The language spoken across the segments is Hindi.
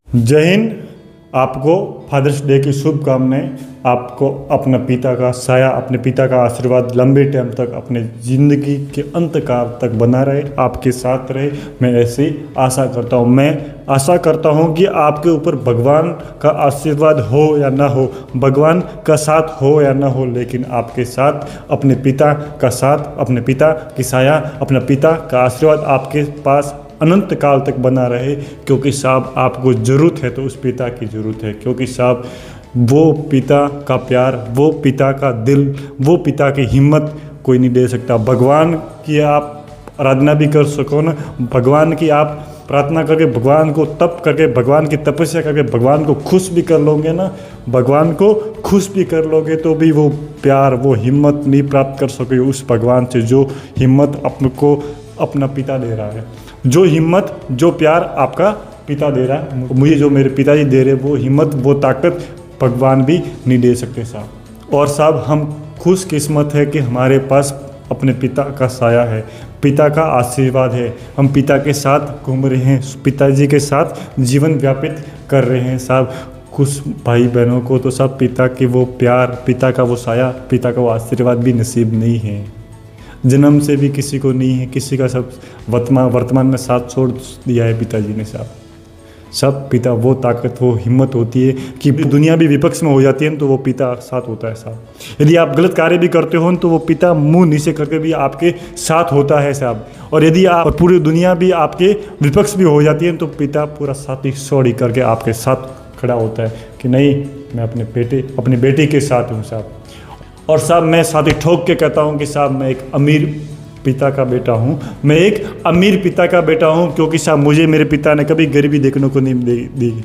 जय हिंद। आपको फादर्स डे की शुभकामनाएं। आपको अपना पिता का साया, अपने पिता का आशीर्वाद लंबे टाइम तक, अपने ज़िंदगी के अंत काल तक बना रहे, आपके साथ रहे। मैं ऐसी आशा करता हूँ। मैं आशा करता हूँ कि आपके ऊपर भगवान का आशीर्वाद हो या ना हो, भगवान का साथ हो या ना हो, लेकिन आपके साथ अपने पिता का साथ, अपने पिता की साया, अपना पिता का आशीर्वाद आपके पास अनंत काल तक बना रहे। क्योंकि साहब आपको ज़रूरत है तो उस पिता की ज़रूरत है। क्योंकि साहब वो पिता का प्यार, वो पिता का दिल, वो पिता की हिम्मत कोई नहीं दे सकता। भगवान की आप आराधना भी कर सको ना, भगवान की आप प्रार्थना करके, भगवान को तप करके, भगवान की तपस्या करके भगवान को खुश भी कर लोगे ना, भगवान को खुश भी कर लोगे तो भी वो प्यार, वो हिम्मत नहीं प्राप्त कर सकोगे उस भगवान से जो हिम्मत आपको अपना पिता दे रहा है। जो हिम्मत, जो प्यार आपका पिता दे रहा है, मुझे जो मेरे पिताजी दे रहे, वो हिम्मत, वो ताकत भगवान भी नहीं दे सकते साहब। और साहब हम खुश किस्मत है कि हमारे पास अपने पिता का साया है, पिता का आशीर्वाद है। हम पिता के साथ घूम रहे हैं, पिताजी के साथ जीवन व्यापित कर रहे हैं साहब। कुछ भाई बहनों को तो सब पिता के वो प्यार, पिता का वो साया, पिता का वो आशीर्वाद भी नसीब नहीं है। जन्म से भी किसी को नहीं है, किसी का सब वर्तमान में साथ छोड़ दिया है पिताजी ने साहब। सब पिता वो ताकत, वो हिम्मत होती है कि दुनिया भी विपक्ष में हो जाती है तो वो पिता साथ होता है साहब। यदि आप गलत कार्य भी करते हो तो वो पिता मुंह नीचे करके भी आपके साथ होता है साहब। और यदि आप पूरी दुनिया भी आपके विपक्ष भी हो जाती है तो पिता पूरा साथ ही सॉरी करके आपके साथ खड़ा होता है कि नहीं, मैं अपने बेटे के साथ हूँ साहब। और साहब मैं साथ ही ठोक के कहता हूँ कि साहब मैं एक अमीर पिता का बेटा हूँ, मैं एक अमीर पिता का बेटा हूँ। क्योंकि साहब मुझे मेरे पिता ने कभी गरीबी देखने को नहीं दी,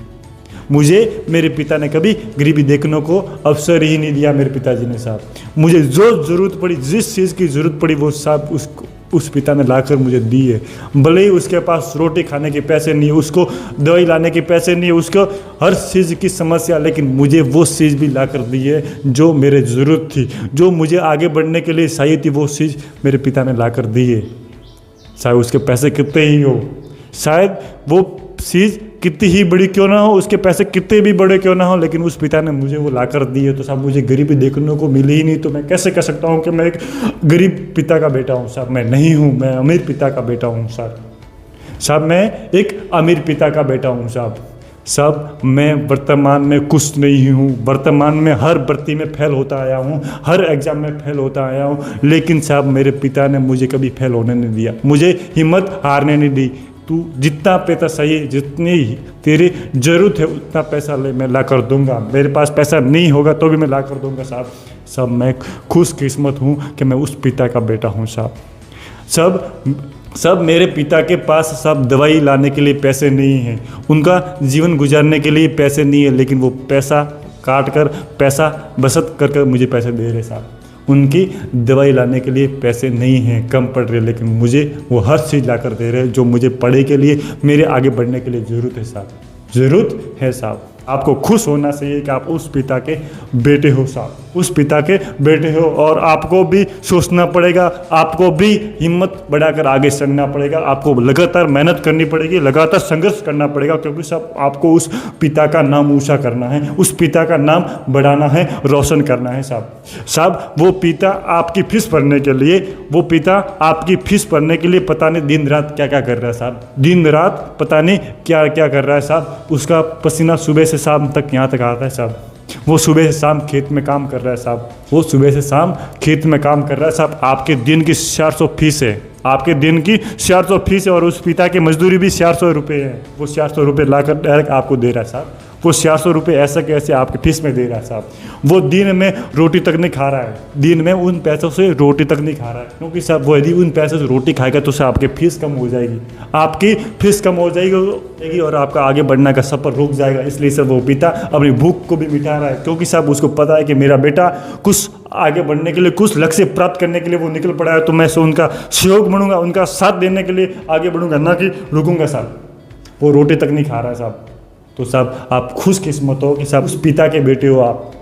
मुझे मेरे पिता ने कभी गरीबी देखने को अवसर ही नहीं दिया मेरे पिताजी ने साहब। मुझे जो ज़रूरत पड़ी, जिस चीज़ की ज़रूरत पड़ी वो साहब उस पिता ने लाकर मुझे दी है। भले ही उसके पास रोटी खाने के पैसे नहीं है, उसको दवाई लाने के पैसे नहीं है, उसको हर चीज़ की समस्या, लेकिन मुझे वो चीज़ भी लाकर दी है जो मेरे ज़रूरत थी, जो मुझे आगे बढ़ने के लिए चाहिए थी, वो चीज़ मेरे पिता ने लाकर दी है। चाहे उसके पैसे कितने ही हो, शायद वो चीज़ कितनी ही बड़ी क्यों ना हो, उसके पैसे कितने भी बड़े क्यों ना हो, लेकिन उस पिता ने मुझे वो लाकर दी है। तो साहब मुझे गरीबी देखने को मिली ही नहीं तो मैं कैसे कह सकता हूँ कि मैं एक गरीब पिता का बेटा हूँ साहब। मैं नहीं हूँ, मैं अमीर पिता का बेटा हूँ साहब। मैं एक अमीर पिता का बेटा हूँ साहब। मैं वर्तमान में कुछ नहीं हूँ, वर्तमान में हर भर्ती में फेल होता आया हूँ, हर एग्ज़ाम में फेल होता आया हूँ, लेकिन साहब मेरे पिता ने मुझे कभी फेल होने नहीं दिया, मुझे हिम्मत हारने नहीं दी। तू जितना पैसा चाहिए, जितनी तेरी ज़रूरत है उतना पैसा ले, मैं ला कर दूंगा। मेरे पास पैसा नहीं होगा तो भी मैं ला कर दूंगा साहब। सब मैं खुश किस्मत हूँ कि मैं उस पिता का बेटा हूँ साहब। सब मेरे पिता के पास सब दवाई लाने के लिए पैसे नहीं हैं, उनका जीवन गुजारने के लिए पैसे नहीं है, लेकिन वो पैसा काट कर, पैसा बचत कर कर मुझे पैसे दे रहे साहब। उनकी दवाई लाने के लिए पैसे नहीं हैं, कम पड़ रहे, लेकिन मुझे वो हर चीज़ ला कर दे रहे हैं जो मुझे पढ़े के लिए, मेरे आगे बढ़ने के लिए ज़रूरत है साहब, ज़रूरत है साहब। आपको खुश होना चाहिए कि आप उस पिता के बेटे हो साहब, उस पिता के बेटे हो। और आपको भी सोचना पड़ेगा, आपको भी हिम्मत बढ़ाकर आगे चलना पड़ेगा, आपको लगातार मेहनत करनी पड़ेगी, लगातार संघर्ष करना पड़ेगा। क्योंकि साहब आपको उस पिता का नाम ऊँचा करना है, उस पिता का नाम बढ़ाना है, रोशन करना है साहब। वो पिता आपकी फीस भरने के लिए, वो पिता आपकी फीस भरने के लिए पता नहीं दिन रात क्या क्या कर रहा है साहब, दिन रात पता नहीं क्या क्या कर रहा है साहब। उसका पसीना सुबह से शाम तक यहाँ तक आता है साहब। वो सुबह से शाम खेत में काम कर रहा है साहब, वो सुबह से शाम खेत में काम कर रहा है साहब। आपके दिन की 400 फीस है, आपके दिन की 400 फीस है, और उस पिता की मजदूरी भी 400 रुपये है। वो 400 रुपये लाकर डायरेक्ट आपको दे रहा है साहब। वो 400 रुपये ऐसा कैसे आपके फीस में दे रहा है साहब। वो दिन में रोटी तक नहीं खा रहा है, दिन में उन पैसों से रोटी तक नहीं खा रहा है। क्योंकि साहब वो यदि उन पैसों से रोटी खाएगा तो साहब आपकी फीस कम हो जाएगी, आपकी फीस कम हो जाएगी और आपका आगे बढ़ने का सफ़र रुक जाएगा। इसलिए सर वो पिता अपनी भूख को भी मिटा रहा है, क्योंकि साहब उसको पता है कि मेरा बेटा कुछ आगे बढ़ने के लिए, कुछ लक्ष्य प्राप्त करने के लिए वो निकल पड़ा है, तो मैं उनका सहयोग बनूंगा, उनका साथ देने के लिए आगे बढ़ूंगा, ना कि रुकूंगा साहब। वो रोटी तक नहीं खा रहा है साहब। तो साहब आप खुश किस्मत हो कि साहब उस पिता के बेटे हो, आप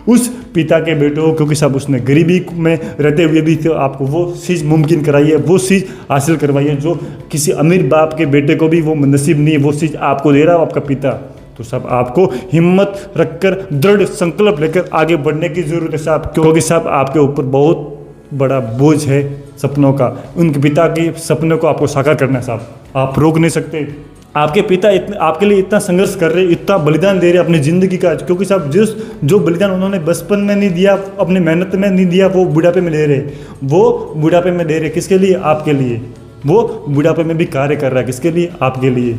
उस पिता के बेटे हो। क्योंकि साहब उसने गरीबी में रहते हुए भी तो आपको वो चीज़ मुमकिन कराई है, वो चीज़ हासिल करवाई है जो किसी अमीर बाप के बेटे को भी वो नसीब नहीं है। वो चीज़ आपको दे रहा है आपका पिता। तो साहब आपको हिम्मत रखकर दृढ़ संकल्प लेकर आगे बढ़ने की ज़रूरत है साहब, क्योंकि साहब आपके ऊपर बहुत बड़ा बोझ है सपनों का। उनके पिता के सपनों को आपको साकार करना है साहब, आप रोक नहीं सकते। आपके पिता आपके लिए इतना संघर्ष कर रहे, इतना बलिदान दे रहे अपनी ज़िंदगी का, क्योंकि साहब जो बलिदान उन्होंने बचपन में नहीं दिया, अपनी मेहनत में नहीं दिया, वो बुढ़ापे में दे रहे, वो बुढ़ापे में दे रहे। किसके लिए? आपके लिए। वो बुढ़ापे में भी कार्य कर रहा है, किसके लिए? आपके लिए।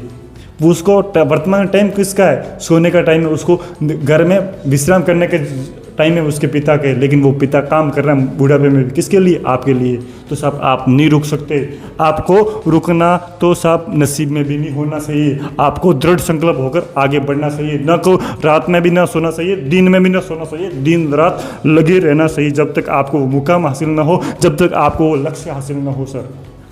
वो उसको वर्तमान टाइम किसका है? सोने का टाइम है, उसको घर में विश्राम करने के टाइम है उसके पिता के, लेकिन वो पिता काम कर रहा है बुढ़ापे में भी, किसके लिए? आपके लिए। तो साहब आप नहीं रुक सकते, आपको रुकना तो साहब नसीब में भी नहीं होना चाहिए, आपको दृढ़ संकल्प होकर आगे बढ़ना चाहिए। न को रात में भी ना सोना चाहिए, दिन में भी ना सोना चाहिए, दिन रात लगे रहना चाहिए जब तक आपको वो मुकाम हासिल ना हो, जब तक आपको वो लक्ष्य हासिल ना हो। सर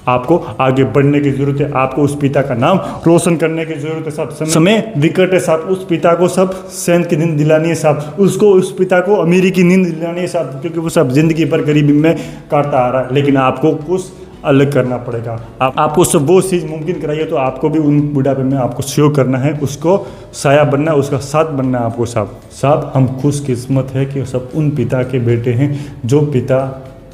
आपको आगे बढ़ने की जरूरत है, आपको उस पिता का नाम रोशन करने की जरूरत है साहब। समय विकट है साहब, उस पिता को सब चैन की नींद दिलानी है साहब, उसको उस पिता को अमीरी की नींद दिलानी है साहब, क्योंकि वो सब जिंदगी भर गरीबी में काटता आ रहा है। लेकिन आपको कुछ अलग करना पड़ेगा, आपको सब वो चीज़ मुमकिन कराइए, तो आपको भी उन बुढ़ापे में आपको सहयोग करना है, उसको साया बनना है, उसका साथ बनना है आपको साहब। साहब हम खुशकिस्मत है कि सब उन पिता के बेटे हैं जो पिता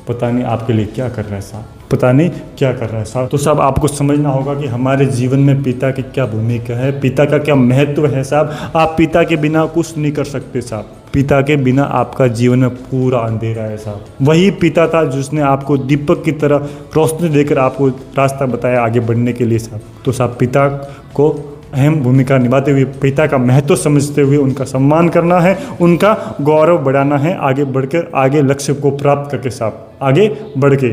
पता नहीं आपके लिए क्या कर रहा है साहब, पता नहीं क्या कर रहा है साहब। तो साहब आपको समझना होगा कि हमारे जीवन में पिता की क्या भूमिका है, पिता का क्या महत्व है साहब। आप पिता के बिना कुछ नहीं कर सकते साहब, पिता के बिना आपका जीवन में पूरा अंधेरा है साहब। वही पिता था जिसने आपको दीपक की तरह रोशनी देकर आपको रास्ता बताया आगे बढ़ने के लिए साहब। तो साहब पिता को अहम भूमिका निभाते हुए, पिता का महत्व समझते हुए उनका सम्मान करना है, उनका गौरव बढ़ाना है, आगे बढ़कर आगे लक्ष्य को प्राप्त करके साहब आगे बढ़ के।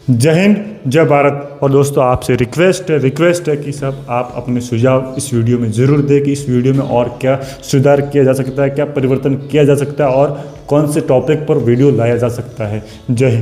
जय हिंद, जय भारत। और दोस्तों आपसे रिक्वेस्ट है कि सब आप अपने सुझाव इस वीडियो में ज़रूर दें कि इस वीडियो में और क्या सुधार किया जा सकता है, क्या परिवर्तन किया जा सकता है और कौन से टॉपिक पर वीडियो लाया जा सकता है। जय हिंद।